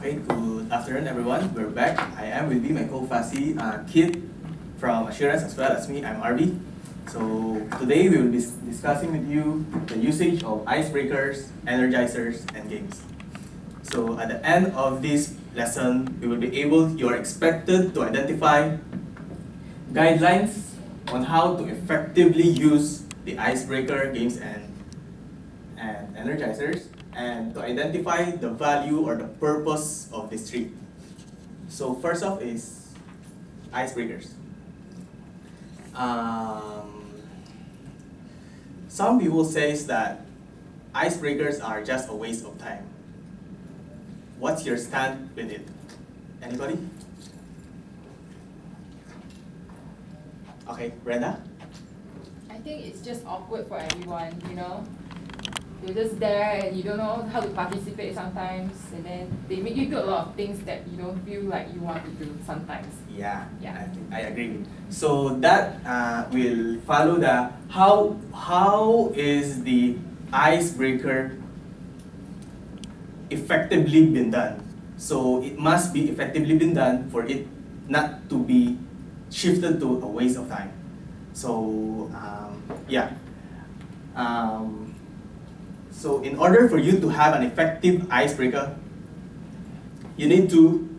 Okay, good afternoon everyone. We're back. I am with my co-faci, Kit from Assurance, as well as me, I'm RV. So today we will be discussing with you the usage of icebreakers, energizers, and games. So at the end of this lesson, you are expected to identify guidelines on how to effectively use the icebreaker, games, and energizers, and to identify the value or the purpose of these three. So first off is icebreakers. Some people say that icebreakers are just a waste of time. What's your stand with it? Anybody? Okay, Brenda? I think it's just awkward for everyone, you know? You're just there and you don't know how to participate sometimes, and then they make you do a lot of things that you don't feel like you want to do sometimes. Yeah. I agree. So that will follow the how is the icebreaker effectively been done. So it must be effectively been done for it not to be shifted to a waste of time. So so in order for you to have an effective icebreaker, you need to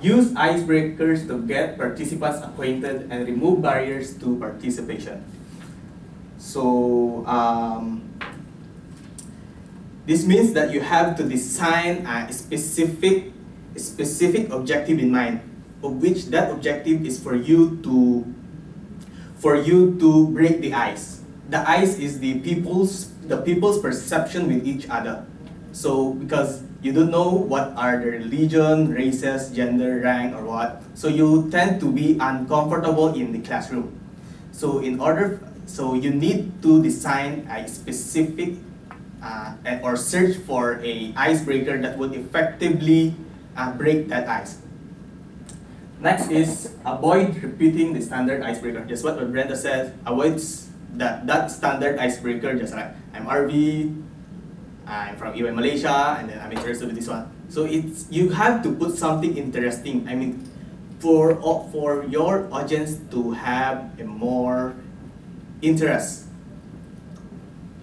use icebreakers to get participants acquainted and remove barriers to participation. So this means that you have to design a specific objective in mind, of which that objective is for you to break the ice. The ice is the people's perception with each other. So because you don't know what are the religion, races, gender, rank, or what, so you tend to be uncomfortable in the classroom. So so you need to design a specific or search for a icebreaker that would effectively break that ice. Next is avoid repeating the standard icebreaker. Just what Brenda said, avoid that standard icebreaker, just like I'm RV, I'm from EY Malaysia, and then I'm interested in this one. So you have to put something interesting. I mean, for your audience to have a more interest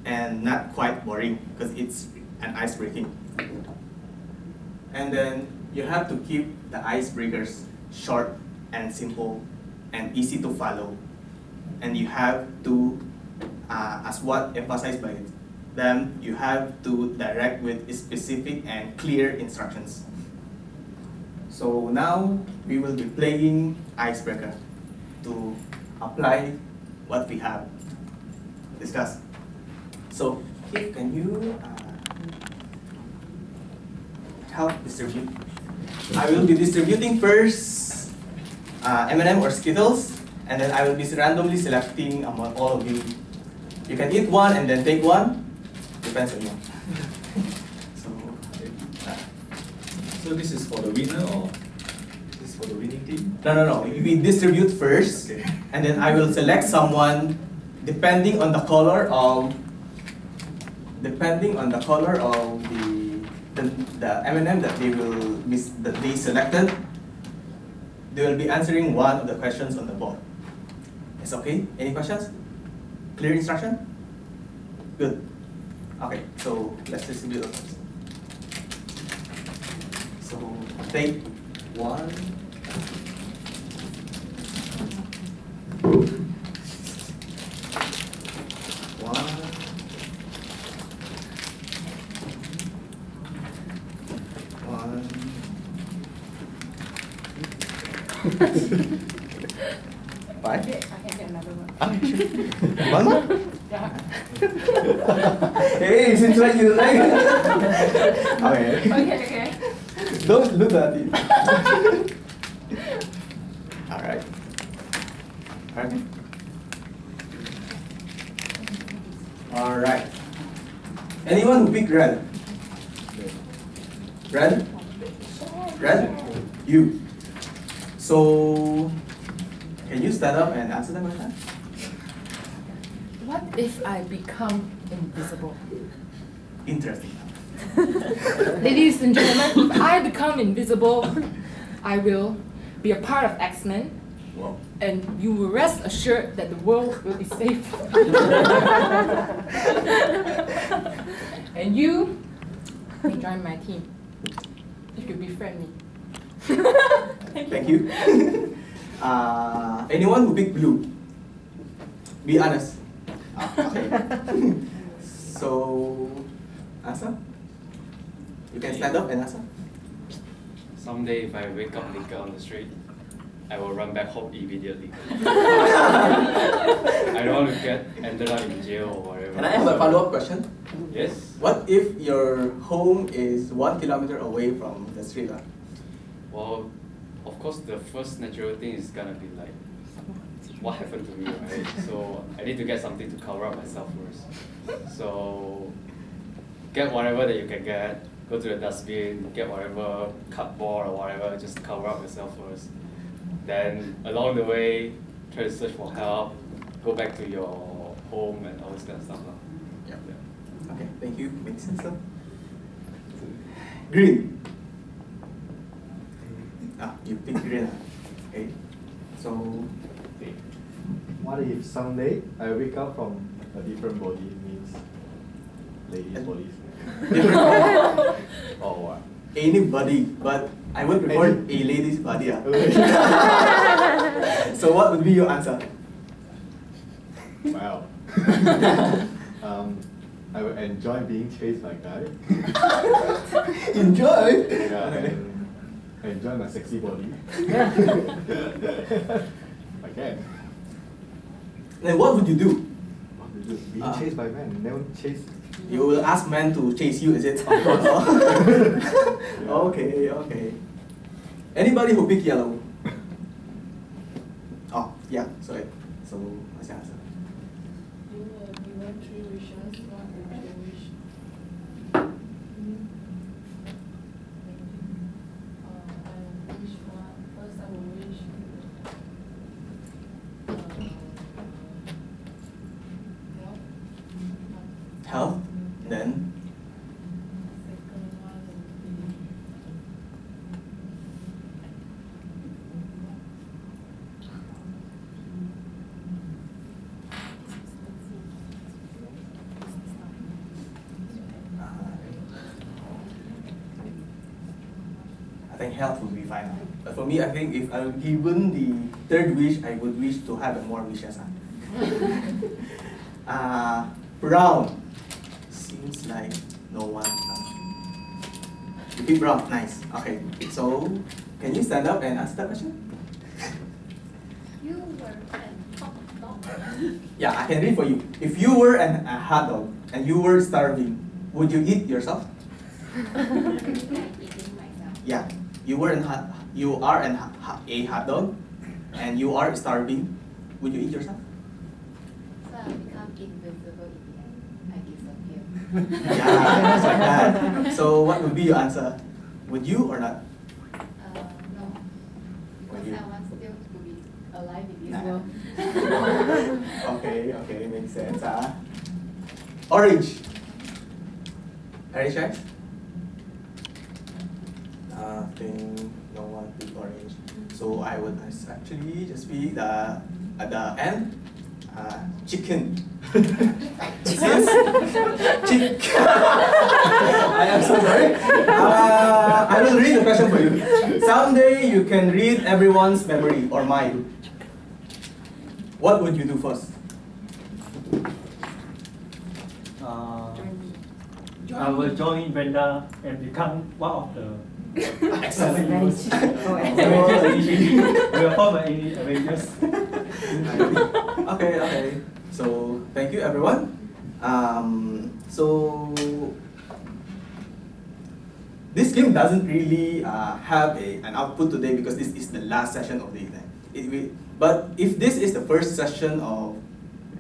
and not quite boring, because it's an icebreaking. And then you have to keep the icebreakers short and simple and easy to follow. And you have to, as what emphasized by them, you have to direct with specific and clear instructions. So now we will be playing icebreaker to apply what we have discussed. So, Kit, can you help distribute? I will be distributing first M&M or Skittles, and then I will be randomly selecting among all of you. You can eat one and then take one. Depends on you. So this is for the winner, or this is for the winning team? No. We distribute first, okay. And then I will select someone depending on the color of the M&M that they selected. They will be answering one of the questions on the board. It's okay? Any questions? Clear instruction? Good. Okay, so let's distribute those. So take one. Five? Okay, I can get another one. Okay, sure. One more? Yeah. Hey, seems like you like it. Okay. Don't look at it. Alright. Alright. Anyone who picked red? Red? You. So, can you stand up and answer the question? What if I become invisible? Interesting. Ladies and gentlemen, if I become invisible, I will be a part of X-Men, Wow. and you will rest assured that the world will be safe. And you can join my team. You could befriend me. Thank you. Anyone who picked blue? Be honest. Okay. So, answer? You can stand up and answer. Someday, if I wake up naked on the street, I will run back home immediately. I don't want to ended up in jail or whatever. Can I have a follow-up question? Yes? What if your home is 1 kilometer away from the street? Well, of course, the first natural thing is gonna be like, what happened to me, right? So I need to get something to cover up myself first. So get whatever that you can get, go to the dustbin, get whatever cardboard or whatever, just cover up yourself first. Then along the way, try to search for help, go back to your home and all this kind of stuff. Yeah. Okay, thank you. Makes sense. Sir. Green. You pick green. Okay. So, what if someday I wake up from a different body? Means ladies' bodies. Or what? Anybody, but I would prefer a lady's body. So what would be your answer? Wow. I would enjoy being chased by guys. Enjoy? Yeah, Okay. and enjoy my sexy body. I can. Then what would you do? What to do? Being chased by men, never chase. You will ask men to chase you, is it? Okay, okay. Anybody who pick yellow? Oh, yeah, sorry. So, what's the answer? You were given 3 wishes, what would you wish? I wish one. First, I will wish health. Health? Then? Second one would be I think health would be fine. But for me, I think if I were given the 3rd wish, I would wish to have more wishes. Brown. Seems like no one. You pick brown. Nice. Okay. So, can you stand up and answer that question? you were a hot dog. Yeah, I can read for you. If you were a hot dog and you were starving, would you eat yourself? Eating myself. Yeah. You are a hot dog and you are starving. Would you eat yourself? So I become invisible in the end. I disappear. Yeah, just like that. So what would be your answer? Would you or not? No. Would Because you? I want still to be alive in this Nah. world. Okay, makes sense. Orange. Orange eyes? Nothing, no one pick orange. So I would actually just be at the end, chicken. Chicken. I am so sorry. I will read the question for you. Someday you can read everyone's memory or mind. What would you do first? I will join Brenda and become one of the Excellent. Avengers initially. We will form an Avengers. Okay. So thank you everyone. So this game doesn't really have an output today because this is the last session of the event. But if this is the first session of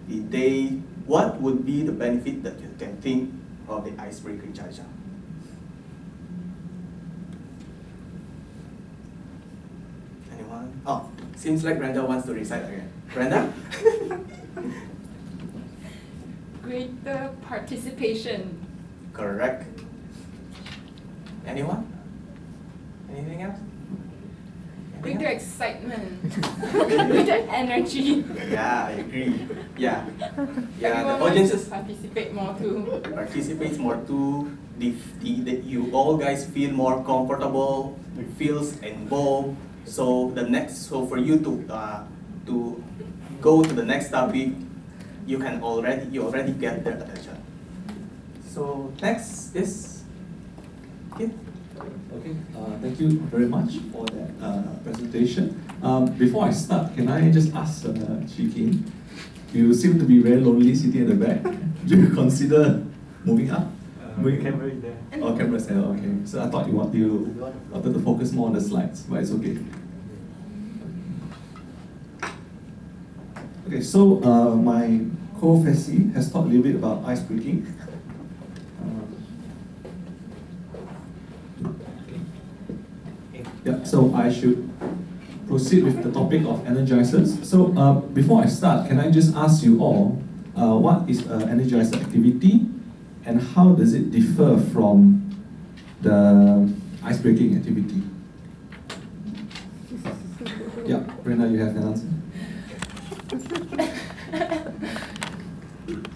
the day, what would be the benefit that you can think of the icebreaker charge? Anyone? Oh, seems like Brenda wants to recite again. Brenda? greater participation. Correct. Anyone? Anything else? Greater excitement. Greater energy. Yeah, I agree. Yeah. Yeah, Everyone the wants audiences to participate more too. participates more too. You all guys feel more comfortable, feels involved. So for you to go to the next topic, you already get their attention. So next is Kit. Okay, thank you very much for that presentation. Before I start, can I just ask Shikin, you seem to be very lonely sitting at the back. Do you consider moving up? Camera is there. Oh, camera's there, okay. So I thought you wanted to focus more on the slides, but it's okay. Okay, so my co-Faci has talked a little bit about ice breaking. Yeah, so I should proceed with the topic of energizers. So before I start, can I just ask you all, what is an energizer activity and how does it differ from the ice breaking activity? Yeah, Brenda, you have an answer?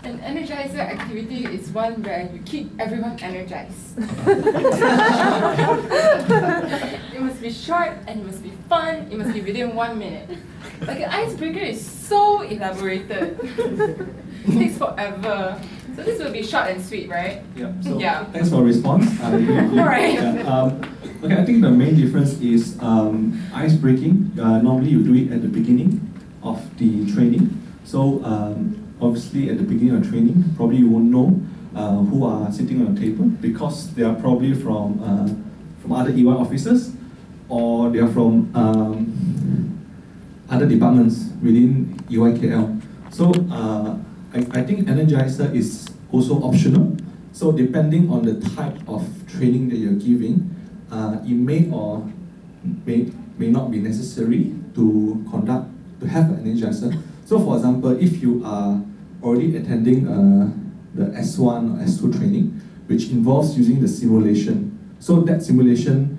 An energizer activity is one where you keep everyone energized. It must be short and it must be fun. It must be within 1 minute. Like an icebreaker is so elaborated. It takes forever. So this will be short and sweet, right? Yeah. So Yeah. thanks for the response. Alright. Yeah, okay, I think the main difference is ice breaking. Normally you do it at the beginning of the training. So obviously at the beginning of training, probably you won't know who are sitting on the table because they are probably from other EY officers or they are from other departments within EYKL. So I think Energizer is also optional. So depending on the type of training that you're giving, it may or may not be necessary to have an Energizer. So for example, if you are already attending the S1 or S2 training, which involves using the simulation. So that simulation,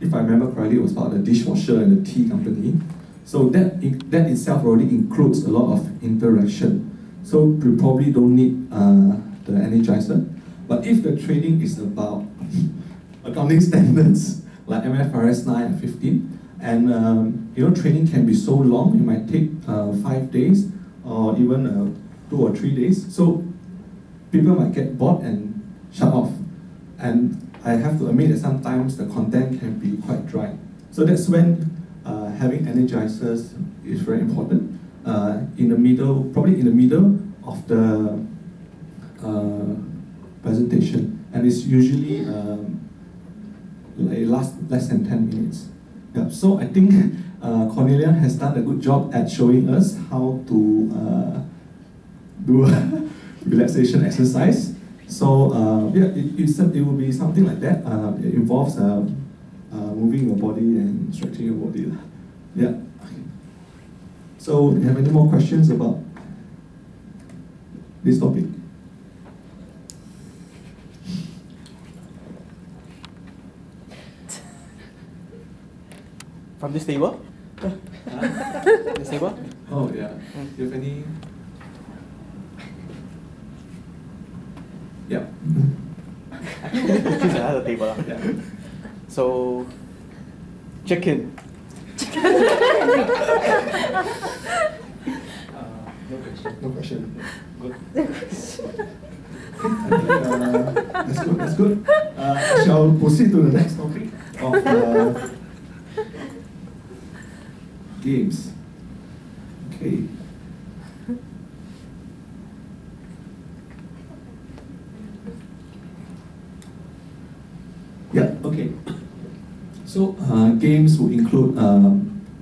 if I remember correctly, it was about the dishwasher and the tea company. So that itself already includes a lot of interaction. So you probably don't need the Energizer. But if the training is about accounting standards, like MFRS 9 and 15, and training can be so long, it might take 5 days or even 2 or 3 days. So people might get bored and shut off. And I have to admit that sometimes the content can be quite dry. So that's when having energizers is very important. Probably in the middle of the presentation. And it's usually lasts less than 10 minutes. Yeah, so I think Cornelia has done a good job at showing us how to do a relaxation exercise. So yeah, it will be something like that. It involves moving your body and stretching your body. Yeah. So, do you have any more questions about this topic? From this table? This table? Oh yeah. Do you have any? Yeah. Choose another table. Yeah. So, chicken. No question. No question. Good. That's good. That's good. I shall proceed to the next topic of games. Okay. Yeah. Okay. So games will include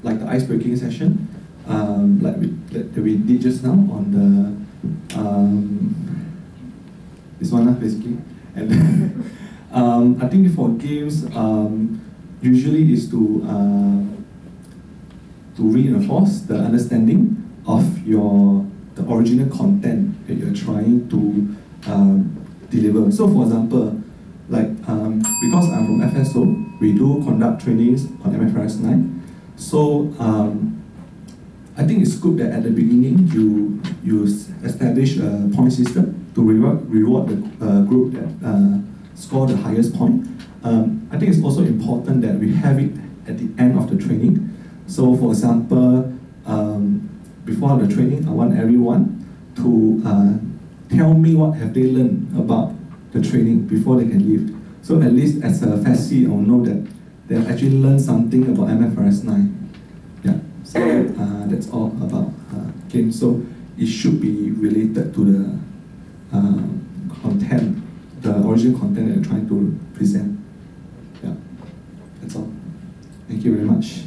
like the ice breaking session, like we did just now on the this one basically, and I think for games usually is to reinforce the understanding of the original content that you're trying to deliver. So for example, like because I'm from FSO, we do conduct trainings on MFRS 9. So I think it's good that at the beginning you establish a point system to reward the group that score the highest point. I think it's also important that we have it at the end of the training. So for example, before the training, I want everyone to tell me what have they learned about the training before they can leave. So at least as a FASC, I'll know that they have actually learned something about MFRS 9. Yeah, so that's all about games. So it should be related to the content, the original content that you're trying to present. Yeah, that's all. Thank you very much.